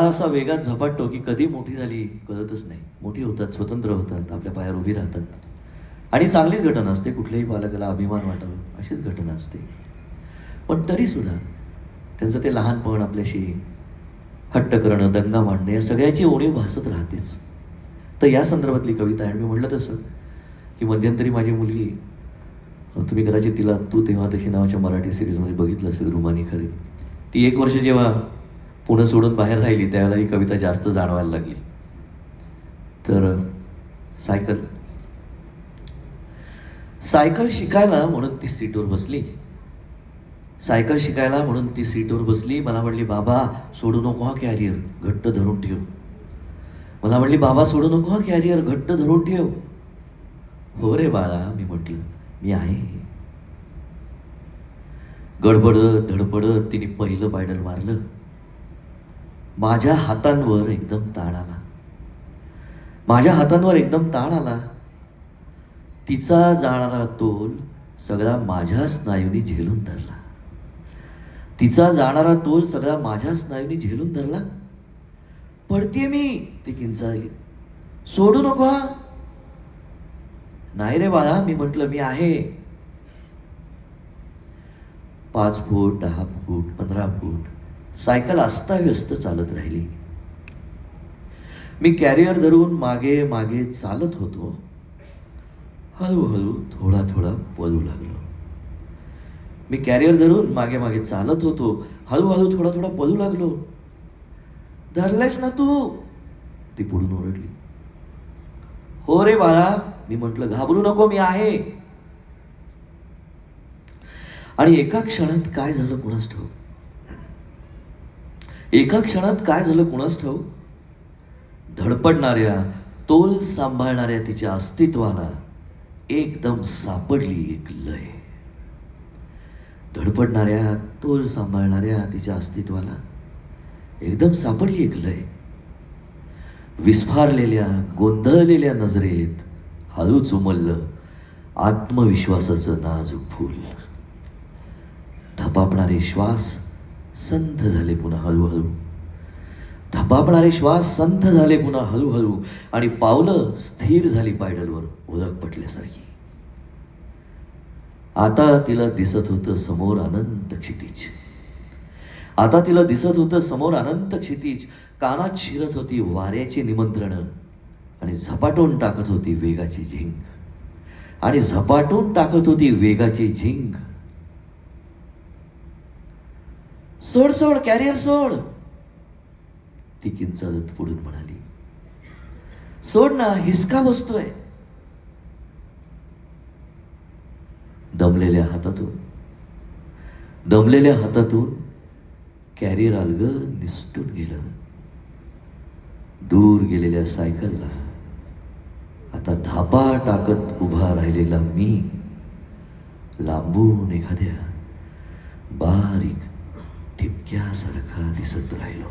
असा वेगात झपाटतो की कधी मोठी झाली कळतच नाही. मोठी होतात, स्वतंत्र होतात, आपल्या पायावर उभी राहतात आणि चांगलीच घटना असते. कुठल्याही बालकाला अभिमान वाटावा अशीच घटना असते. पण तरीसुद्धा त्यांचं ते लहानपण, आपल्याशी हट्ट करणं, दंगा मांडणं, या सगळ्याची ओणीव भासत राहतेच. तर या संदर्भातली कविता आहे. आणि मी म्हटलं तसं की मध्यंतरी माझी मुलगी, तुम्ही कदाचित तिला तू तेव्हा तशी नावाच्या मराठी सिरियलमध्ये बघितलं असेल, रुमानी खरे, ती 1 वर्ष जेव्हा पुणे सोडून बाहेर राहिली त्यावेळेला ही कविता जास्त जाणवायला लागली. तर सायकल सायकल शिकायला म्हणून ती सीटवर बसली. सायकल शिकायला म्हणून ती सीटवर बसली. मला म्हणली, बाबा सोडू नको हा कॅरियर, घट्ट धरून ठेव. मला म्हणली, बाबा सोडू नको हा कॅरियर, घट्ट धरून ठेव. हो रे बाळा, मी म्हटलं, मी आहे. गडबडत धडपडत तिने पहिलं पायडल मारलं. माझ्या हातांवर एकदम ताण आला. माझ्या हातांवर एकदम ताण आला. तिचा जाणारा तोल सगळा माझ्या स्नायूंनी झेलून धरला. तिचा जाणारा तोल सगळा माझ्या स्नायूंनी झेलून धरला. पडते मी, ती किंचाळली. सोडू नको हा. नाही रे बाळा, मी म्हटलं, मी आहे. 5 फूट, 10 फूट, 15 फूट सायकल अस्ताव्यस्त चालत राहिली. मी कॅरियर धरून मागे मागे चालत होतो. हळूहळू थोडा थोडा पळू लागलो. मी कॅरियर धरून मागे मागे चालत होतो. हळूहळू थोडा थोडा पळू लागलो. धरलायस ना तू, ती पुढून ओरडली. हो रे बाळा, मी म्हटलं, घाबरू नको, मी आहे. आणि एका क्षणात काय झालं कुणास ठाऊक. एका क्षणात काय झालं कुणास ठाऊक. धडपडणाऱ्या, तोल सांभाळणाऱ्या तिच्या अस्तित्वाला एकदम सापडली एक लय. धडपडणाऱ्या, तोल सांभाळणाऱ्या तिच्या अस्तित्वाला एकदम सापडली एक लय. विस्फारलेल्या, गोंधळलेल्या नजरेत हळूच उमललं आत्मविश्वासाचं नाजूक फूल. धपापणारे श्वास संथ झाले पुन्हा हळूहळू. धपापणारे श्वास संथ झाले पुन्हा हळूहळू. आणि पावलं स्थिर झाली पायडलवर ओळख पटल्यासारखी. आता तिला दिसत होतं समोर अनंत क्षितिज. आता तिला दिसत होतं समोर अनंत क्षितिज. कानात शिरत होती वाऱ्याची निमंत्रणं आणि झपाटून टाकत होती वेगाची झिंग. आणि झपाटून टाकत होती वेगाची झिंग. सोड सोड, कॅरियर सोड, ती किंचाळत पुढून म्हणाली. सोड ना, हिसका बसतोय. दमलेल्या हातातून कॅरियर अलगद निसटून गेलं. दूर गेलेल्या सायकलला आता धापा टाकत उभा राहिलेला मी लांबून एखाद्या बारीक ठिपक्यासारखा दिसत राहिलो.